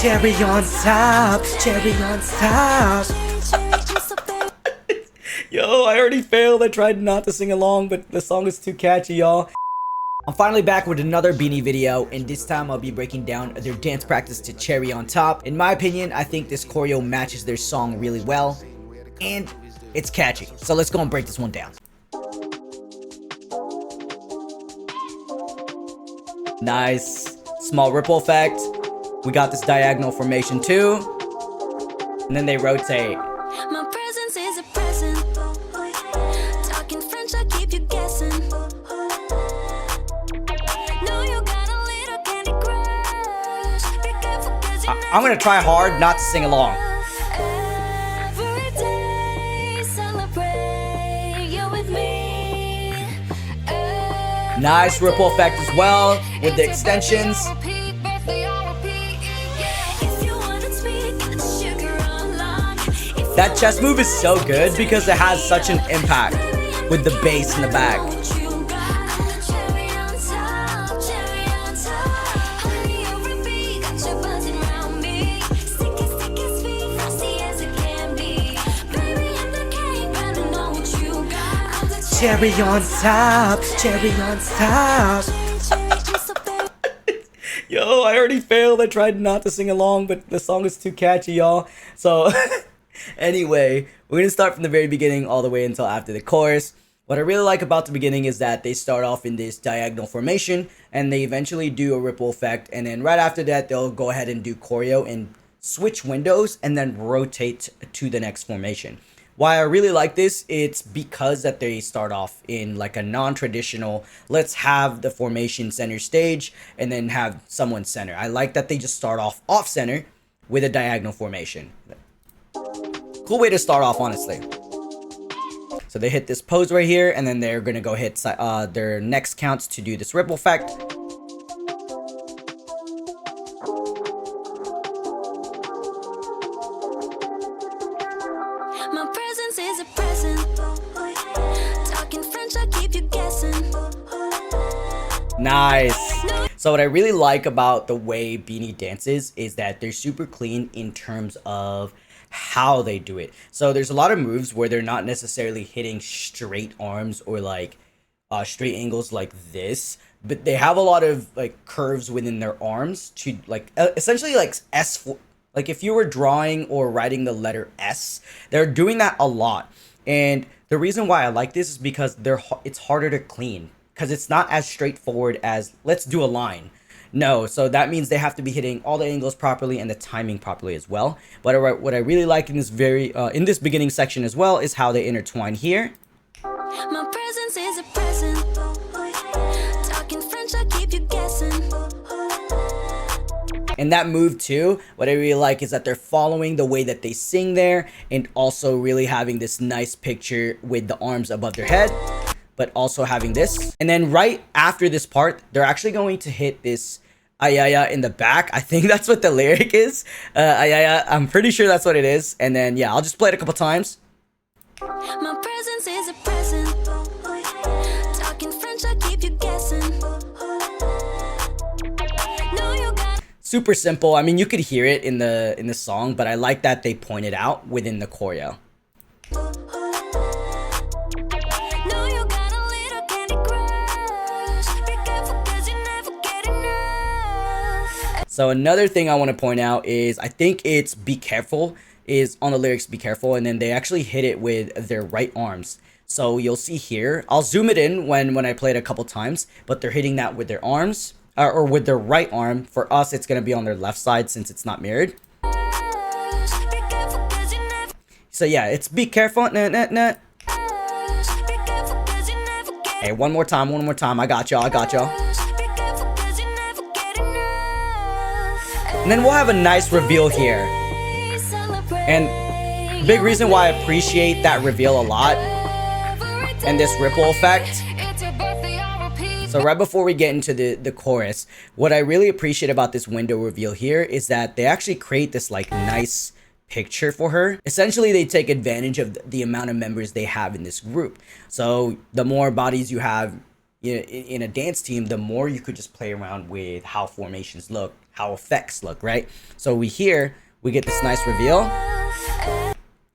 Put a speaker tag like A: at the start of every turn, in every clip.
A: Cherry on top, cherry on top. Yo, I already failed. I tried not to sing along, but the song is too catchy, y'all. I'm finally back with another BINI video, and this time I'll be breaking down their dance practice to Cherry on Top. In my opinion, I think this choreo matches their song really well, and it's catchy. So let's go and break this one down. Nice. Small ripple effect. We got this diagonal formation too. And then they rotate.
B: My presence is a present. Talking French, I keep you guessing. No, you got a little candy crush. Be careful 'cause you
A: I'm gonna try hard not to sing along.
B: every day celebrate you with me.
A: Nice ripple effect as well with the extensions. That chest move is so good because it has such an impact with the bass in the back. Cherry on top, cherry on top. Yo, I already failed. I tried not to sing along, but the song is too catchy, y'all. So anyway, we're gonna start from the very beginning all the way until after the chorus. What I really like about the beginning is that they start off in this diagonal formation and they eventually do a ripple effect, and then right after that they'll go ahead and do choreo and switch windows and then rotate to the next formation. Why I really like this, it's because that they start off in like a non-traditional, let's have the formation center stage and then have someone center. I like that they just start off center with a diagonal formation. Cool way to start off, honestly. So they hit this pose right here, and then they're gonna go hit their next counts to do this ripple effect.
B: My presence is a present. Talking French, I keep you guessing.
A: Nice. So what I really like about the way BINI dances is that they're super clean in terms of how they do it. So there's a lot of moves where they're not necessarily hitting straight arms or like straight angles like this, but they have a lot of like curves within their arms to like essentially like like if you were drawing or writing the letter S, they're doing that a lot. And the reason why I like this is because it's harder to clean because it's not as straightforward as let's do a line. No, so that means they have to be hitting all the angles properly and the timing properly as well. But what I really like in this in this beginning section as well is how they intertwine here.
B: My presence is a present. Talking French, I keep you guessing.
A: And that move too, what I really like is that they're following the way that they sing there and also really having this nice picture with the arms above their head, but also having this. And then right after this part, they're actually going to hit this ayaya in the back. I think that's what the lyric is. Ayaya, I'm pretty sure that's what it is. And then yeah, I'll just play it a couple times.
B: My presence is a present. Talking French, I keep you guessing. No, you got
A: Super simple. I mean, you could hear it in the song, but I like that they point it out within the choreo.
B: no, you got a little candy crush. Be careful 'cause you never get enough.
A: So another thing I want to point out is I think it's be careful is on the lyrics, be careful, and then they actually hit it with their right arms. So you'll see here, I'll zoom it in when I play it a couple times, but they're hitting that with their arms or with their right arm. For us, it's going to be on their left side since it's not mirrored.
B: Be careful 'cause you never
A: So yeah, it's be careful. Nah, nah, nah.
B: Be careful 'cause you never get
A: Hey, one more time. I got y'all.
B: Be careful 'cause you never get enough.
A: And then we'll have a nice reveal here. And big reason why I appreciate that reveal a lot and this ripple effect. So right before we get into the chorus, what I really appreciate about this window reveal here is that they actually create this like nice picture for her. Essentially, they take advantage of the amount of members they have in this group. So the more bodies you have in a dance team, the more you could just play around with how formations look how effects look, right? So we get this nice reveal,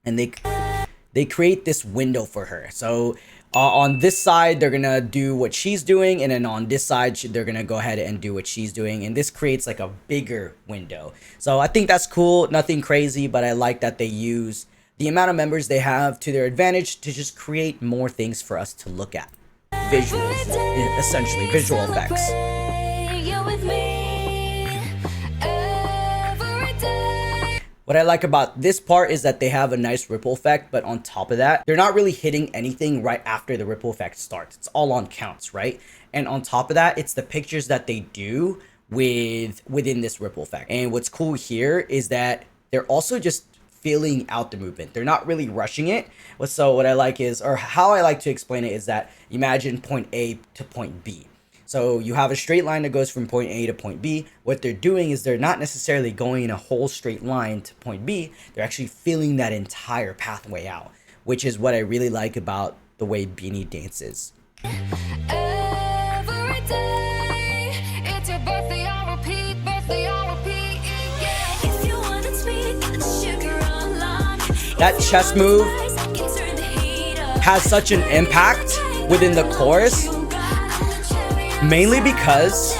A: and they create this window for her. So on this side, they're gonna do what she's doing, and then on this side, they're gonna go ahead and do what she's doing, and this creates like a bigger window. So I think that's cool, nothing crazy, but I like that they use the amount of members they have to their advantage to just create more things for us to look at. Visuals, essentially, visual effects. What I like about this part is that they have a nice ripple effect, but on top of that, they're not really hitting anything right after the ripple effect starts. It's all on counts, right? And on top of that, it's the pictures that they do within this ripple effect. And what's cool here is that they're also just feeling out the movement. They're not really rushing it. So what I like is, or how I like to explain it is that imagine point A to point B. So you have a straight line that goes from point A to point B. What they're doing is they're not necessarily going in a whole straight line to point B. They're actually filling that entire pathway out, which is what I really like about the way BINI dances. That chest move has such an impact within the chorus. Mainly because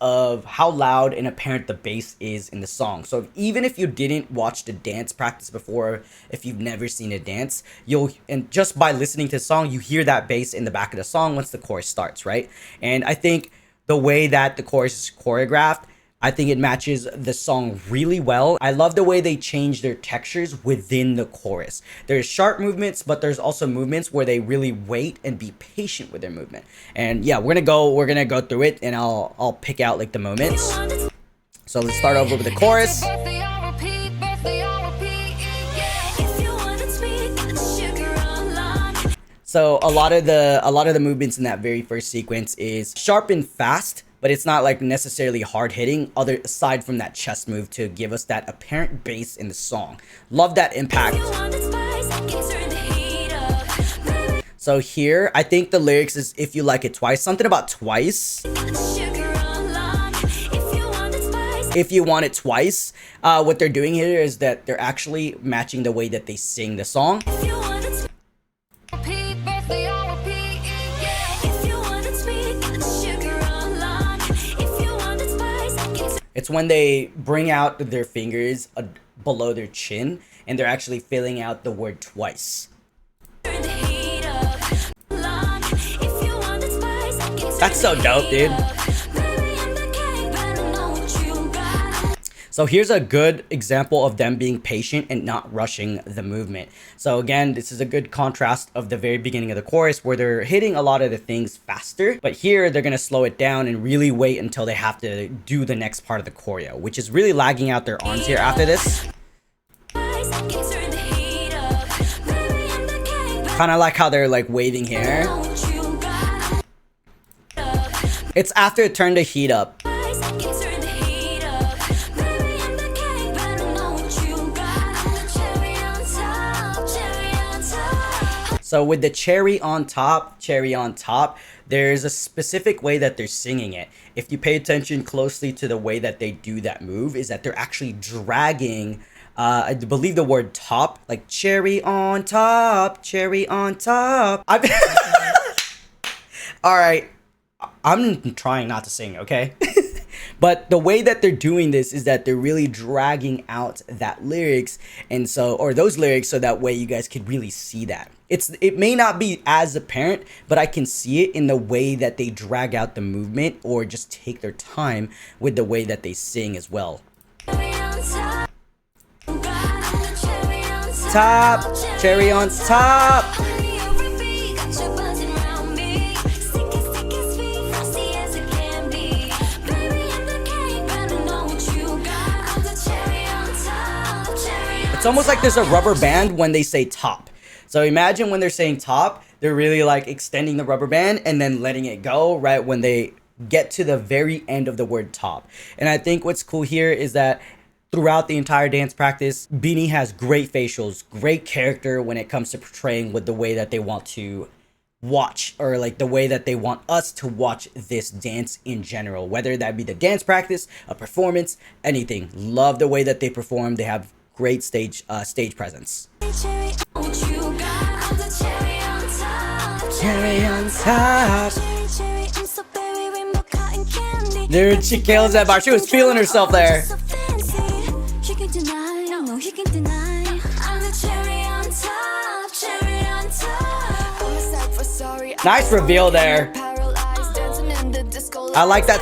A: of how loud and apparent the bass is in the song. So even if you didn't watch the dance practice before, if you've never seen a dance, and just by listening to the song, you hear that bass in the back of the song once the chorus starts, right? And I think the way that the chorus is choreographed, I think it matches the song really well. I love the way they change their textures within the chorus. There's sharp movements, but there's also movements where they really wait and be patient with their movement. And yeah, we're gonna go through it, and I'll pick out like the moments. So let's start over with the chorus. So a lot of the movements in that very first sequence is sharp and fast, but it's not like necessarily hard hitting, aside from that chest move to give us that apparent bass in the song. Love that impact. So here, I think the lyrics is "if you like it twice," something about twice. If you want it twice, what they're doing here is that they're actually matching the way that they sing the song. It's when they bring out their fingers below their chin, and they're actually filling out the word twice. That's so dope, dude. So here's a good example of them being patient and not rushing the movement. So again, this is a good contrast of the very beginning of the chorus where they're hitting a lot of the things faster, but here they're gonna slow it down and really wait until they have to do the next part of the choreo, which is really lagging out their arms here after this. Kind of like how they're like waving here. It's after Turn the Heat Up. So with the cherry on top, there's a specific way that they're singing it. If you pay attention closely to the way that they do that move, is that they're actually dragging, I believe the word top, like cherry on top, cherry on top. All right, I'm trying not to sing, okay? But the way that they're doing this is that they're really dragging out that lyrics, and so, or those lyrics, so that way you guys could really see that. It may not be as apparent, but I can see it in the way that they drag out the movement or just take their time with the way that they sing as well. Top, cherry on top. It's almost like there's a rubber band when they say top. So imagine when they're saying top, they're really like extending the rubber band and then letting it go right when they get to the very end of the word top. And I think what's cool here is that throughout the entire dance practice, BINI has great facials, great character when it comes to portraying with the way that they want to watch, or like the way that they want us to watch this dance in general, whether that be the dance practice, a performance, anything. Love the way that they perform. They have great stage presence. Cherry on top. Dude, she kills that bar. She was feeling herself there. Nice reveal there. I like that.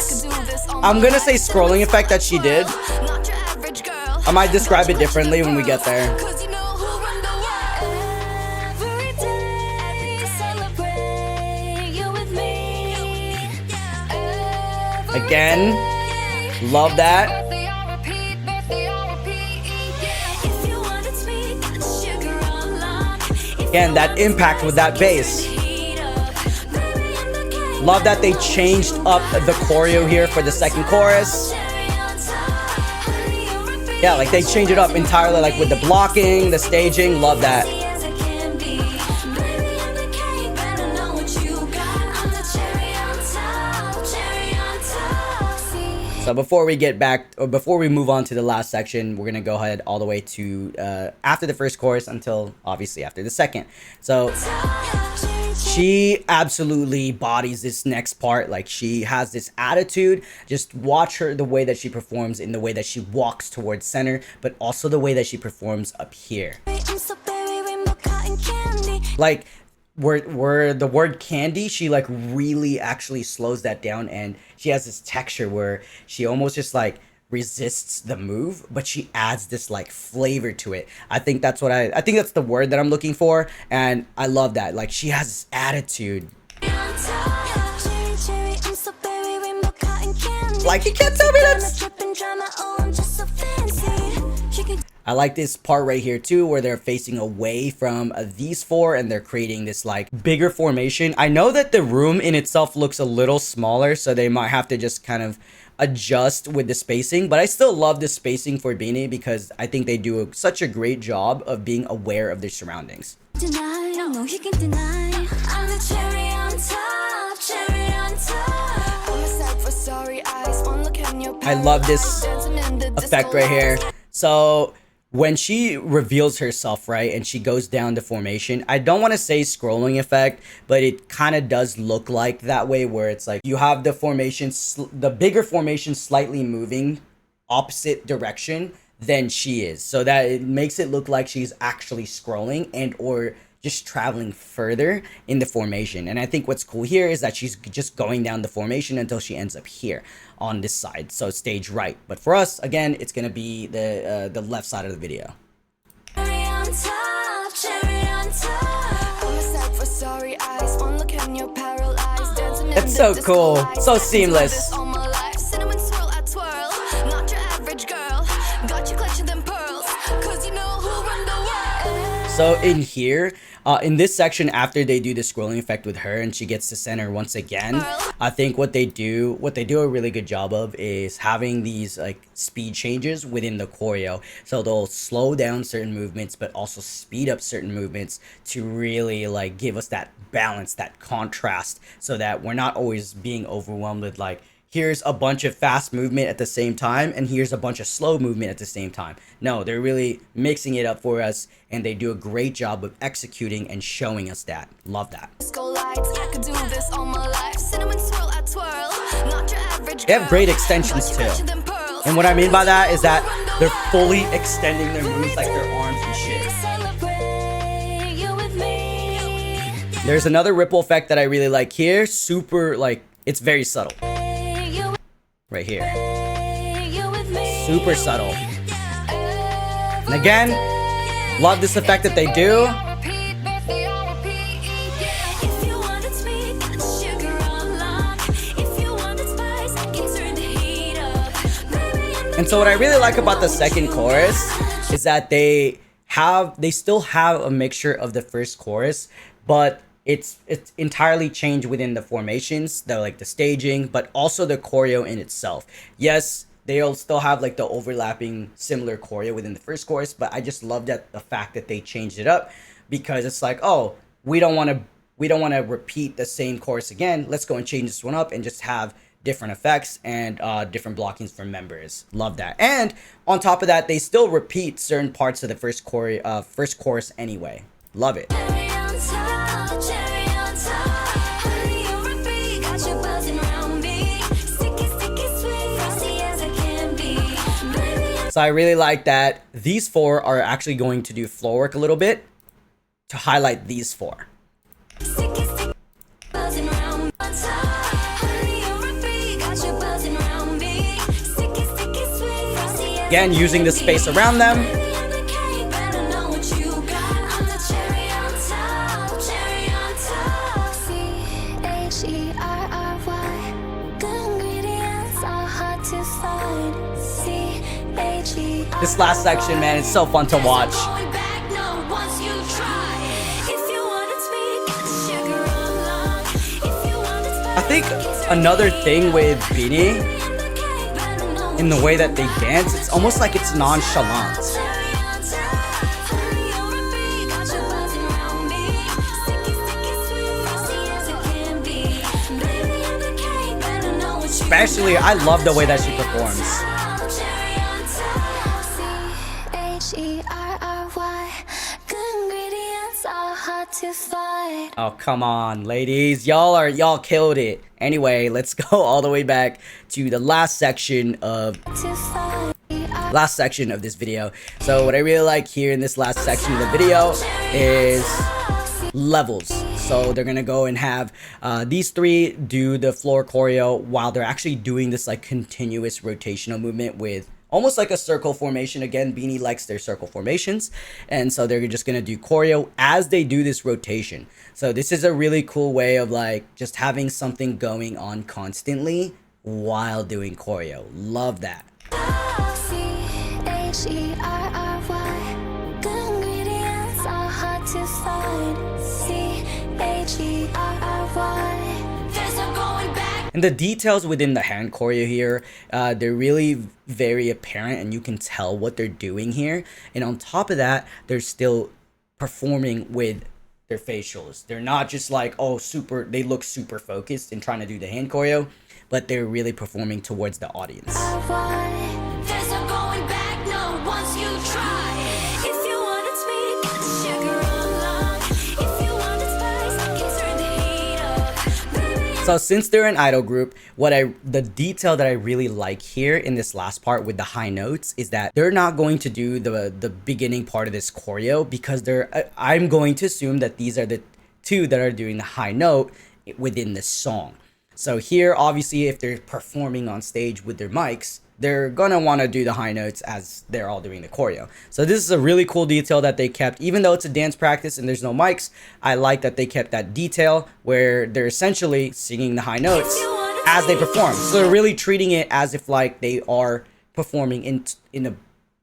A: I'm gonna say scrolling effect that she did. I might describe it differently when we get there. Again, love that. Again, that impact with that bass. Love that they changed up the choreo here for the second chorus. Yeah, like they changed it up entirely, like with the blocking, the staging. Love that. So before we get back, or before we move on to the last section, we're gonna go ahead all the way to after the first chorus until obviously after the second. So she absolutely bodies this next part. Like, she has this attitude. Just watch her, the way that she performs, in the way that she walks towards center, but also the way that she performs up here. Like, where the word candy, she like really actually slows that down, and she has this texture where she almost just like resists the move, but she adds this like flavor to it. I think that's what I think that's the word that I'm looking for, and I love that. Like, she has this attitude. Like, you can't tell me that's... I like this part right here too, where they're facing away from these four and they're creating this like bigger formation. I know that the room in itself looks a little smaller, so they might have to just kind of adjust with the spacing, but I still love the spacing for BINI because I think they do such a great job of being aware of their surroundings. I love this effect right here. So when she reveals herself, right, and she goes down the formation, I don't want to say scrolling effect, but it kind of does look like that way, where it's like you have the formation, the bigger formation slightly moving opposite direction than she is, so that it makes it look like she's actually scrolling and or just traveling further in the formation. And I think what's cool here is that she's just going down the formation until she ends up here on this side, so stage right. But for us, again, it's gonna be the left side of the video. It's so cool, so seamless. So in here, in this section, after they do the scrolling effect with her and she gets to center once again, I think what they do a really good job of is having these like speed changes within the choreo. So they'll slow down certain movements, but also speed up certain movements to really like give us that balance, that contrast, so that we're not always being overwhelmed with like, here's a bunch of fast movement at the same time and here's a bunch of slow movement at the same time. No, they're really mixing it up for us, and they do a great job of executing and showing us that. Love that. They have great extensions too. And what I mean by that is that they're fully extending their moves, like their arms and shit. There's another ripple effect that I really like here. Super, like, it's very subtle. Right here. Super subtle. And again, love this effect that they do. And so what I really like about the second chorus is that they still have a mixture of the first chorus, but it's entirely changed within the formations, the staging, but also the choreo in itself. Yes, they'll still have like the overlapping similar choreo within the first chorus, but I just love that the fact that they changed it up, because it's like, oh, we're we don't want to repeat the same chorus again. Let's go and change this one up and just have different effects and different blockings for members. Love that. And on top of that, they still repeat certain parts of the first chorus anyway. Love it.
B: Cherry on top, cherry on top. Honey, you repeat, got you buzzing around me. Sticky, sticky, sweet, frosty as I can be. Baby,
A: So I really like that these four are actually going to do floor work a little bit to highlight these four.
B: sticky, sticky, buzzing around on top. Honey, you repeat, got you buzzing around me. Sticky, sticky, sweet, frosty as
A: Again, using the space around them.
B: Baby, I'm the king, better know what you got. I'm the cherry on top, cherry on top. C-H-E-R-R-Y. Good ingredients are hard to find. C-H-E-R-R-Y.
A: This last section, man, it's so fun to watch.
B: Going back, no, once you try. If you want it sweet, got the sugar on lock. If you want it spicy,
A: I think another thing with BINI, in the way that they dance, it's almost like it's nonchalant. Especially, I love the way that she performs.
B: C-H-E-R-R-Y. Good ingredients are hard to find.
A: Oh, come on, ladies. Y'all killed it. Anyway, let's go all the way back to the last section of this video. So what I really like here in this last section of the video is levels. So they're gonna go and have these three do the floor choreo while they're actually doing this like continuous rotational movement with almost like a circle formation. Again, BINI likes their circle formations, and so they're just gonna do choreo as they do this rotation. So this is a really cool way of like just having something going on constantly while doing choreo. Love that.
B: C-H-E-R-R-Y. Good ingredients are hard to find. C-H-E-R-R-Y. There's no going back.
A: And the details within the hand choreo here, they're really very apparent, and you can tell what they're doing here. And on top of that, they're still performing with their facials. They're not just like, oh, they look super focused and trying to do the hand choreo, but they're really performing towards the audience.
B: There's no going back, no, once you try. If you want it sweet, got the sugar on lock. If you want it spicy, can turn the heat up. Baby,
A: So since they're an idol group, the detail that I really like here in this last part with the high notes is that they're not going to do the beginning part of this choreo because I'm going to assume that these are the two that are doing the high note within this song. So here, obviously, if they're performing on stage with their mics, they're gonna want to do the high notes as they're all doing the choreo. So this is a really cool detail that they kept. Even though it's a dance practice and there's no mics, I like that they kept that detail where they're essentially singing the high notes as they perform. So they're really treating it as if like they are performing in a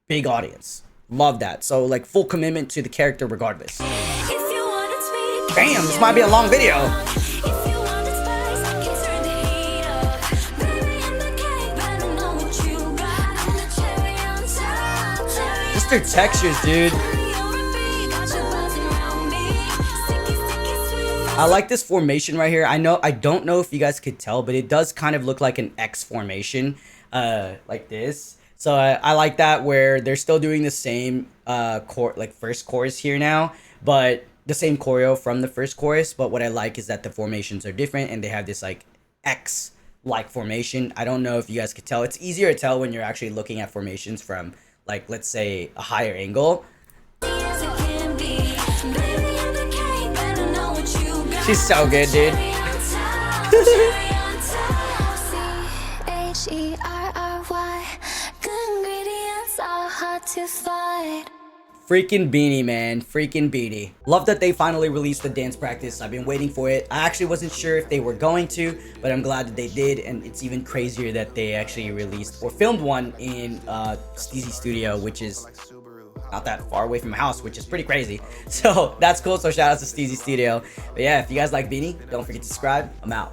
A: big audience. Love that. So like full commitment to the character regardless.
B: if you want it sweet,
A: Damn, this might be a long video.
B: if you want it spicy, can turn the heat up. Baby, I'm the king, better know what you got. I'm the cherry on top, cherry
A: Just their textures, dude. I like this formation right here. I don't know if you guys could tell, but it does kind of look like an X formation, like this. So I like that where they're still doing the same first chorus here now, but the same choreo from the first chorus. But what I like is that the formations are different and they have this like X like formation. I don't know if you guys could tell. It's easier to tell when you're actually looking at formations from like, let's say, a higher angle. She's so good, dude. Freaking BINI, man. Freaking BINI. Love that they finally released the dance practice. I've been waiting for it. I actually wasn't sure if they were going to, but I'm glad that they did. And it's even crazier that they actually released or filmed one in Steezy Studio, which is not that far away from my house, which is pretty crazy. So that's cool. So shout out to Steezy Studio. But yeah, if you guys like BINI, don't forget to subscribe. I'm out.